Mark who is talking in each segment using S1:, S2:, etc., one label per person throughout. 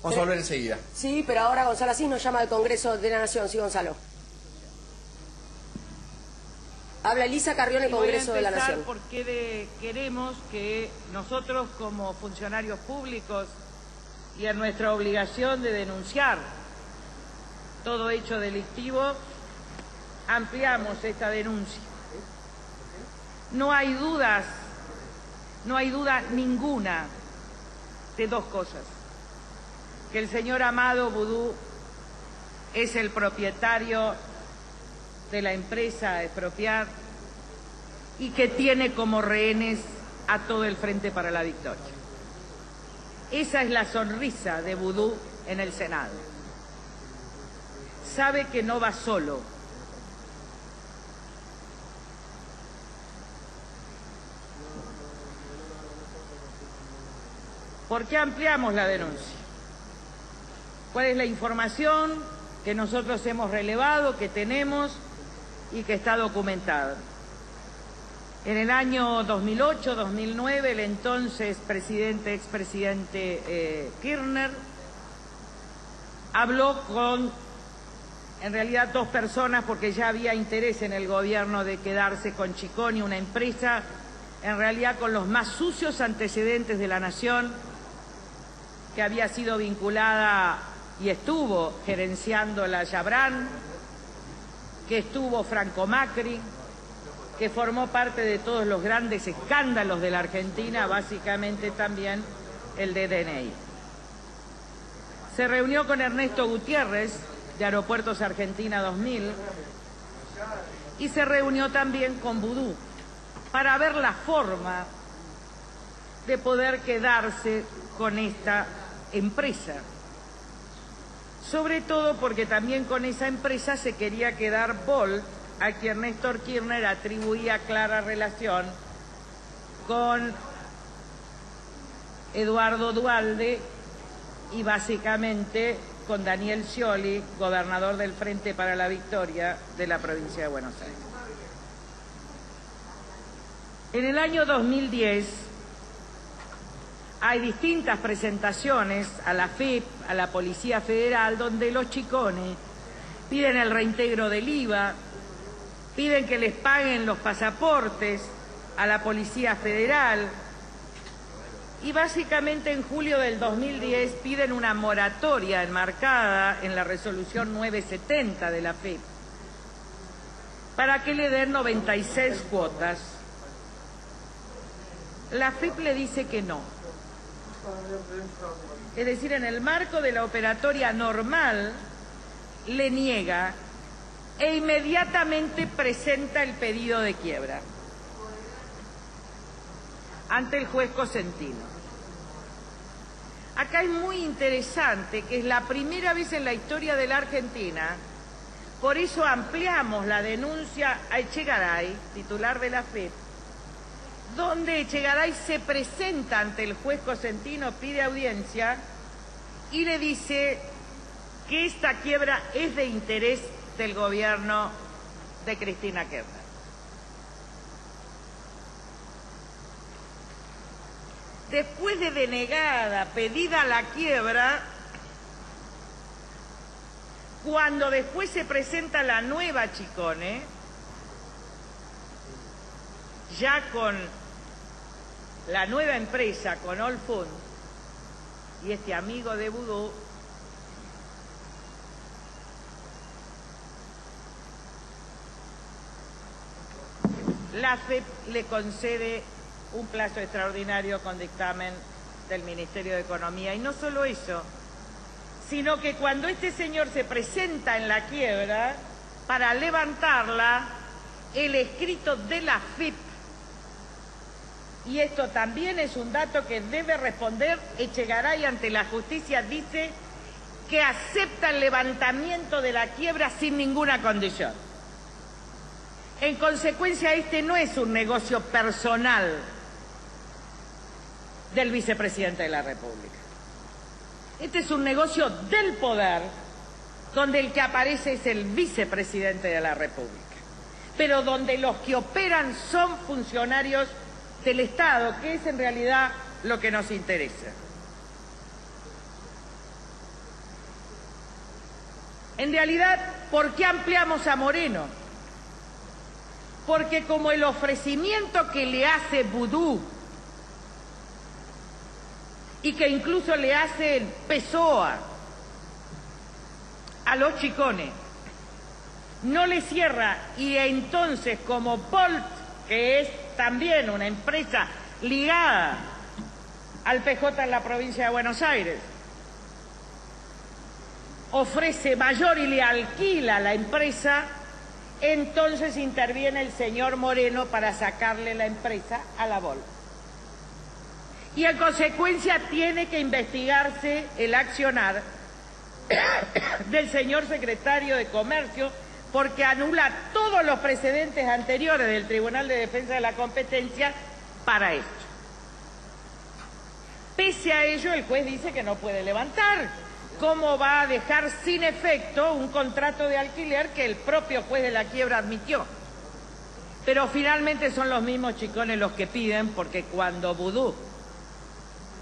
S1: Vamos a volver enseguida.
S2: Sí, pero ahora Gonzalo Asís nos llama al Congreso de la Nación. Sí, Gonzalo. Habla Elisa Carrione, Congreso de la Nación.
S3: Porque queremos que nosotros como funcionarios públicos y en nuestra obligación de denunciar todo hecho delictivo, ampliamos esta denuncia. No hay duda ninguna de dos cosas: que el señor Amado Vudú es el propietario de la empresa a expropiar y que tiene como rehenes a todo el Frente para la Victoria. Esa es la sonrisa de Vudú en el Senado. Sabe que no va solo. ¿Por qué ampliamos la denuncia? ¿Cuál es la información que nosotros hemos relevado, que tenemos y que está documentada? En el año 2008-2009, el entonces expresidente Kirchner habló con, en realidad, dos personas, porque ya había interés en el gobierno de quedarse con Chiconi, una empresa, en realidad con los más sucios antecedentes de la nación, que había sido vinculada y estuvo gerenciando la Yabran, que estuvo Franco Macri, que formó parte de todos los grandes escándalos de la Argentina, básicamente también el de DNI. Se reunió con Ernesto Gutiérrez, de Aeropuertos Argentina 2000, y se reunió también con Vudú, para ver la forma de poder quedarse con esta empresa. Sobre todo porque también con esa empresa se quería quedar Bolt, a quien Néstor Kirchner atribuía clara relación con Eduardo Duhalde y básicamente con Daniel Scioli, gobernador del Frente para la Victoria de la provincia de Buenos Aires. En el año 2010 hay distintas presentaciones a la FIP, a la Policía Federal, donde los Chiconi piden el reintegro del IVA, piden que les paguen los pasaportes a la Policía Federal y básicamente en julio del 2010 piden una moratoria enmarcada en la resolución 970 de la FIP para que le den 96 cuotas. La FIP le dice que no. Es decir, en el marco de la operatoria normal le niega e inmediatamente presenta el pedido de quiebra ante el juez Cosentino. Acá es muy interesante que es la primera vez en la historia de la Argentina, por eso ampliamos la denuncia a Echegaray, titular de la FIP, donde Echegaray se presenta ante el juez Cosentino, pide audiencia y le dice que esta quiebra es de interés del gobierno de Cristina Kirchner. Después de denegada, pedida la quiebra, cuando después se presenta la nueva Chicone, ya con la nueva empresa, con All Fund, y este amigo de Vudú, la FIP le concede un plazo extraordinario con dictamen del Ministerio de Economía. Y no solo eso, sino que cuando este señor se presenta en la quiebra, para levantarla, el escrito de la FIP, y esto también es un dato que debe responder Echegaray ante la justicia, dice que acepta el levantamiento de la quiebra sin ninguna condición. En consecuencia, este no es un negocio personal del vicepresidente de la República. Este es un negocio del poder, donde el que aparece es el vicepresidente de la República, pero donde los que operan son funcionarios del Estado, que es en realidad lo que nos interesa. En realidad, ¿por qué ampliamos a Moreno? Porque como el ofrecimiento que le hace Vudú y que incluso le hacen Pessoa a los chicones, no le cierra, y entonces como Bolt, que es también una empresa ligada al PJ en la provincia de Buenos Aires, ofrece mayor y le alquila la empresa, entonces interviene el señor Moreno para sacarle la empresa a la Bolt. Y en consecuencia tiene que investigarse el accionar del señor secretario de Comercio, porque anula todos los precedentes anteriores del Tribunal de Defensa de la Competencia para esto. Pese a ello, el juez dice que no puede levantar. ¿Cómo va a dejar sin efecto un contrato de alquiler que el propio juez de la quiebra admitió? Pero finalmente son los mismos chicones los que piden, porque cuando Vudú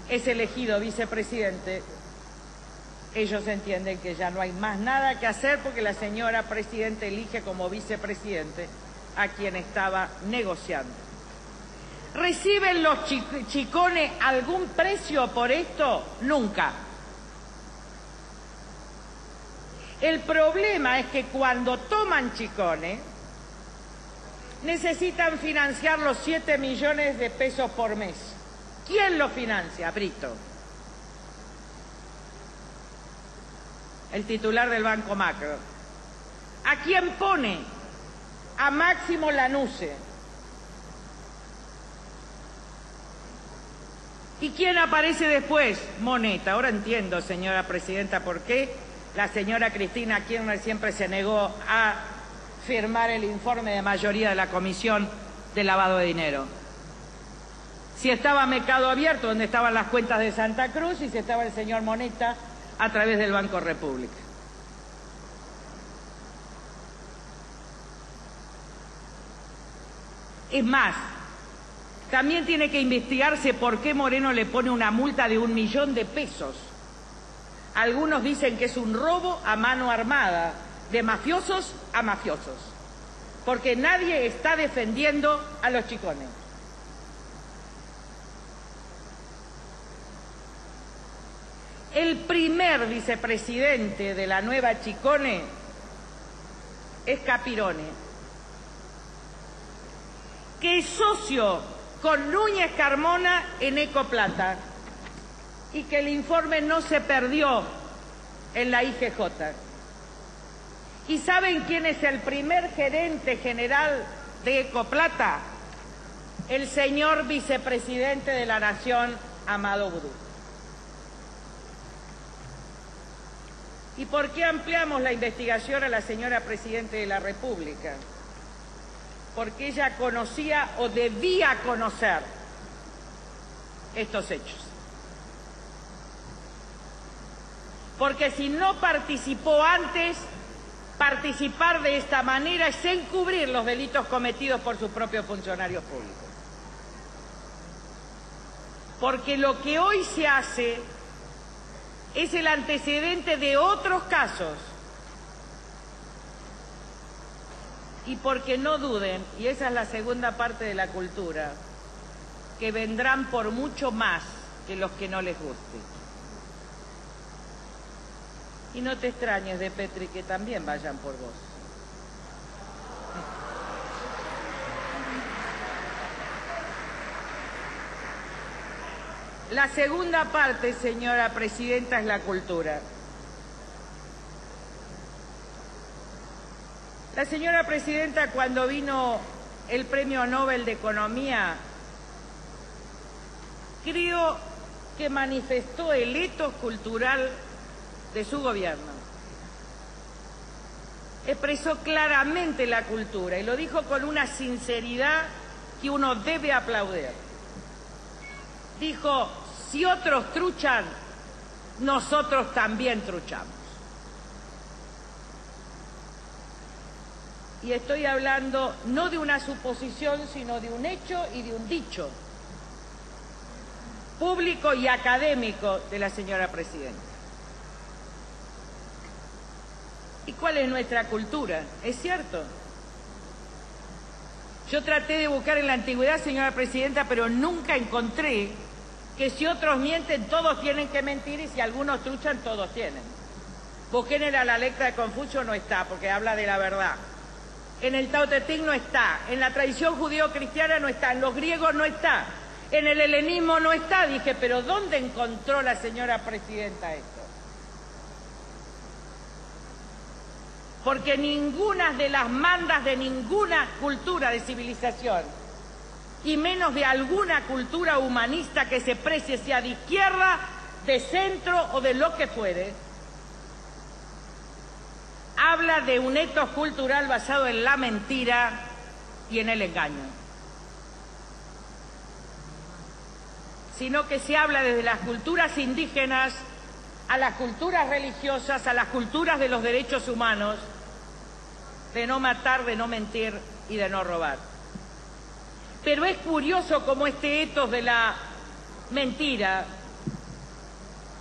S3: es elegido vicepresidente, ellos entienden que ya no hay más nada que hacer, porque la señora presidenta elige como vicepresidente a quien estaba negociando. ¿Reciben los chicones algún precio por esto? Nunca. El problema es que cuando toman chicones, necesitan financiar los 7 millones de pesos por mes. ¿Quién lo financia? Brito. El titular del Banco Macro. ¿A quién pone? A Máximo Lanusse. ¿Y quién aparece después? Moneta. Ahora entiendo, señora presidenta, por qué la señora Cristina Kirchner siempre se negó a firmar el informe de mayoría de la Comisión de Lavado de Dinero. Si estaba Mercado Abierto, donde estaban las cuentas de Santa Cruz, y si estaba el señor Moneta a través del Banco República. Es más, también tiene que investigarse por qué Moreno le pone una multa de 1 millón de pesos. Algunos dicen que es un robo a mano armada, de mafiosos a mafiosos, porque nadie está defendiendo a los chicones. El primer vicepresidente de la nueva Chicone es Capirone, que es socio con Núñez Carmona en Ecoplata, y que el informe no se perdió en la IGJ. ¿Y saben quién es el primer gerente general de Ecoplata? El señor vicepresidente de la Nación, Amado Vudú. ¿Y por qué ampliamos la investigación a la señora Presidenta de la República? Porque ella conocía o debía conocer estos hechos. Porque si no participó antes, participar de esta manera es encubrir los delitos cometidos por sus propios funcionarios públicos. Porque lo que hoy se hace es el antecedente de otros casos. Y porque no duden, y esa es la segunda parte de la cultura, que vendrán por mucho más que los que no les guste. Y no te extrañes, De Petri, que también vayan por vos. La segunda parte, señora presidenta, es la cultura. La señora presidenta, cuando vino el Premio Nobel de Economía, creo que manifestó el etos cultural de su gobierno. Expresó claramente la cultura y lo dijo con una sinceridad que uno debe aplaudir. Dijo, si otros truchan, nosotros también truchamos. Y estoy hablando no de una suposición, sino de un hecho y de un dicho público y académico de la señora presidenta. ¿Y cuál es nuestra cultura? Es cierto. Yo traté de buscar en la antigüedad, señora presidenta, pero nunca encontré que si otros mienten, todos tienen que mentir, y si algunos truchan, todos tienen. Busqué en la letra de Confucio, no está, porque habla de la verdad. En el Tao Te Ching no está, en la tradición judío-cristiana no está, en los griegos no está, en el helenismo no está. Dije, pero ¿dónde encontró la señora presidenta esto? Porque ninguna de las mandas de ninguna cultura de civilización, y menos de alguna cultura humanista que se precie, sea de izquierda, de centro o de lo que fuere, habla de un etos cultural basado en la mentira y en el engaño, sino que se habla desde las culturas indígenas a las culturas religiosas, a las culturas de los derechos humanos, de no matar, de no mentir y de no robar. Pero es curioso cómo este etos de la mentira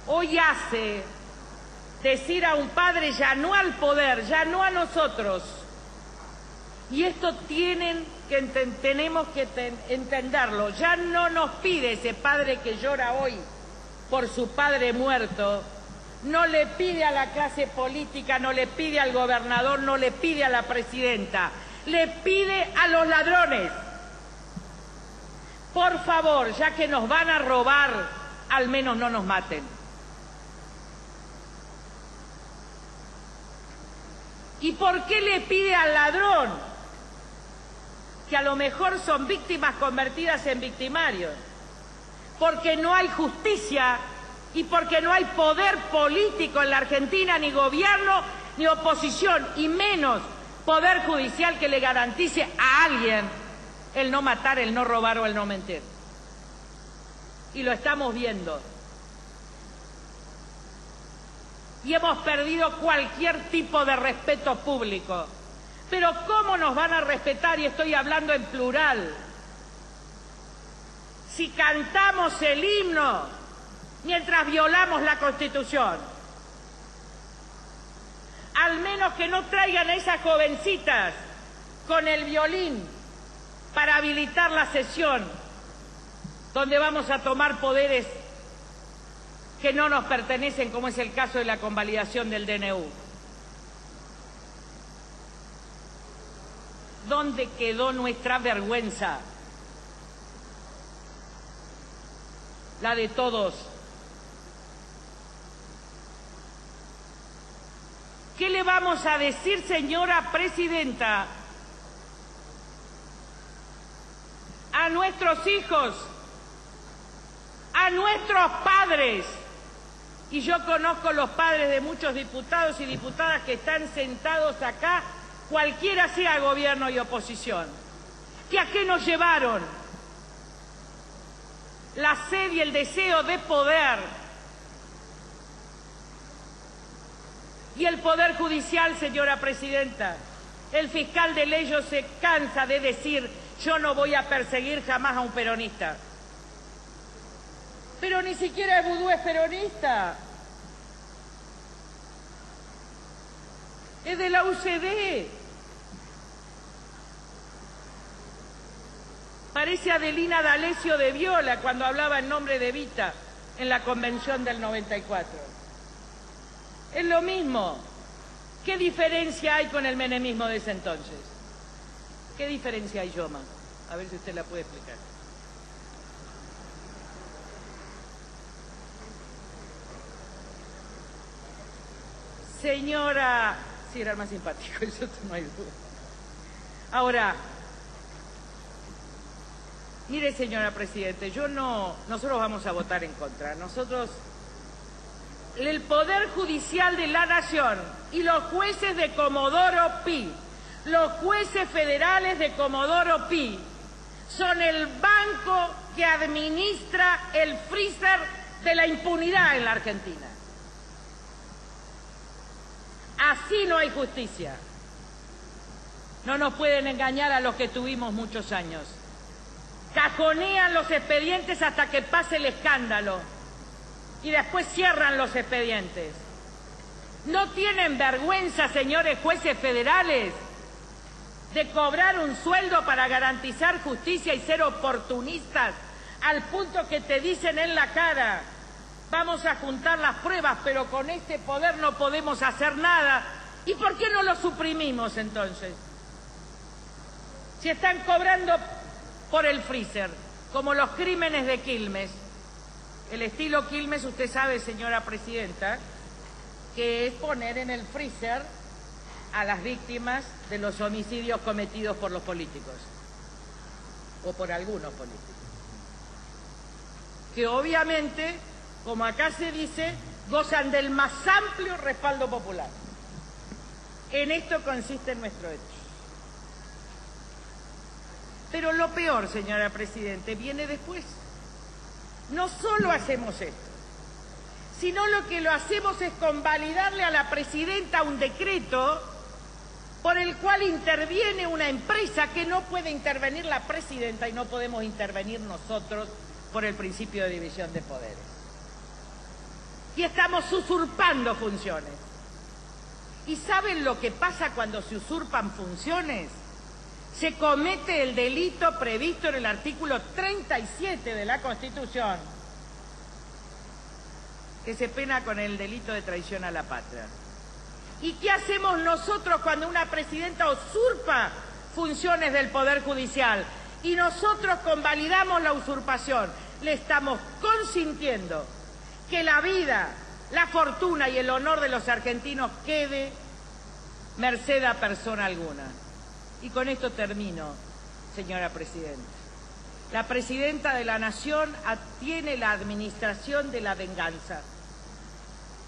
S3: hoy hace decir a un padre, ya no al poder, ya no a nosotros. Y esto tenemos que entenderlo. Ya no nos pide ese padre que llora hoy por su padre muerto, no le pide a la clase política, no le pide al gobernador, no le pide a la presidenta, le pide a los ladrones. Por favor, ya que nos van a robar, al menos no nos maten. ¿Y por qué le pide al ladrón? Que a lo mejor son víctimas convertidas en victimarios. Porque no hay justicia y porque no hay poder político en la Argentina, ni gobierno, ni oposición, y menos poder judicial que le garantice a alguien el no matar, el no robar o el no mentir. Y lo estamos viendo. Y hemos perdido cualquier tipo de respeto público. Pero ¿cómo nos van a respetar? Y estoy hablando en plural. Si cantamos el himno mientras violamos la Constitución. Al menos que no traigan a esas jovencitas con el violín para habilitar la sesión donde vamos a tomar poderes que no nos pertenecen, como es el caso de la convalidación del DNU. ¿Dónde quedó nuestra vergüenza? La de todos. ¿Qué le vamos a decir, señora presidenta, a nuestros hijos, a nuestros padres? Y yo conozco los padres de muchos diputados y diputadas que están sentados acá, cualquiera sea gobierno y oposición. ¿Que a qué nos llevaron? La sed y el deseo de poder. Y el Poder Judicial, señora presidenta, el fiscal de Lello se cansa de decir, yo no voy a perseguir jamás a un peronista. Pero ni siquiera el vudú es peronista. Es de la UCD. Parece Adelina D'Alessio de Viola cuando hablaba en nombre de Evita en la convención del 94. Es lo mismo. ¿Qué diferencia hay con el menemismo de ese entonces? ¿Qué diferencia hay, Yoma? A ver si usted la puede explicar. Señora... Sí, era el más simpático, eso no hay duda. Ahora, mire, señora Presidente, nosotros vamos a votar en contra. Nosotros, el Poder Judicial de la Nación y los jueces de Comodoro Pi, los jueces federales de Comodoro Pi, son el banco que administra el freezer de la impunidad en la Argentina. Así no hay justicia. No nos pueden engañar a los que tuvimos muchos años. Cajonean los expedientes hasta que pase el escándalo y después cierran los expedientes. ¿No tienen vergüenza, señores jueces federales, de cobrar un sueldo para garantizar justicia y ser oportunistas al punto que te dicen en la cara: vamos a juntar las pruebas, pero con este poder no podemos hacer nada? ¿Y por qué no lo suprimimos entonces? Si están cobrando por el freezer, como los crímenes de Quilmes. El estilo Quilmes, usted sabe, señora presidenta, que es poner en el freezer a las víctimas de los homicidios cometidos por los políticos, o por algunos políticos, que obviamente, como acá se dice, gozan del más amplio respaldo popular. En esto consiste nuestro hecho. Pero lo peor, señora presidenta, viene después. No solo hacemos esto, sino lo que lo hacemos es convalidarle a la presidenta un decreto por el cual interviene una empresa que no puede intervenir la presidenta y no podemos intervenir nosotros por el principio de división de poderes. Y estamos usurpando funciones. ¿Y saben lo que pasa cuando se usurpan funciones? Se comete el delito previsto en el artículo 37 de la Constitución, que se pena con el delito de traición a la patria. ¿Y qué hacemos nosotros cuando una presidenta usurpa funciones del Poder Judicial? Y nosotros convalidamos la usurpación. Le estamos consintiendo que la vida, la fortuna y el honor de los argentinos quede merced a persona alguna. Y con esto termino, señora presidenta. La presidenta de la Nación tiene la administración de la venganza.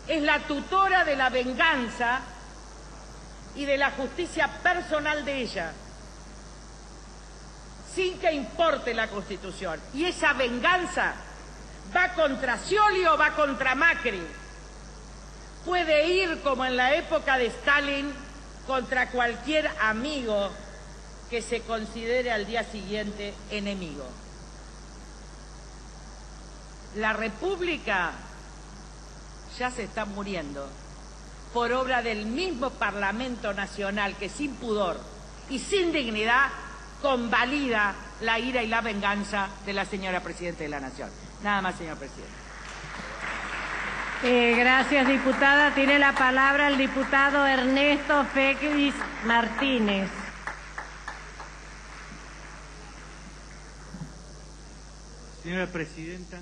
S3: Es la tutora de la venganza y de la justicia personal de ella, sin que importe la Constitución. Y esa venganza va contra Scioli o va contra Macri. Puede ir, como en la época de Stalin, contra cualquier amigo que se considere al día siguiente enemigo. La República ya se está muriendo por obra del mismo Parlamento Nacional que sin pudor y sin dignidad convalida la ira y la venganza de la señora Presidenta de la Nación. Nada más, señor presidente.
S1: Gracias, diputada. Tiene la palabra el diputado Ernesto Félix Martínez.
S4: Señora presidenta,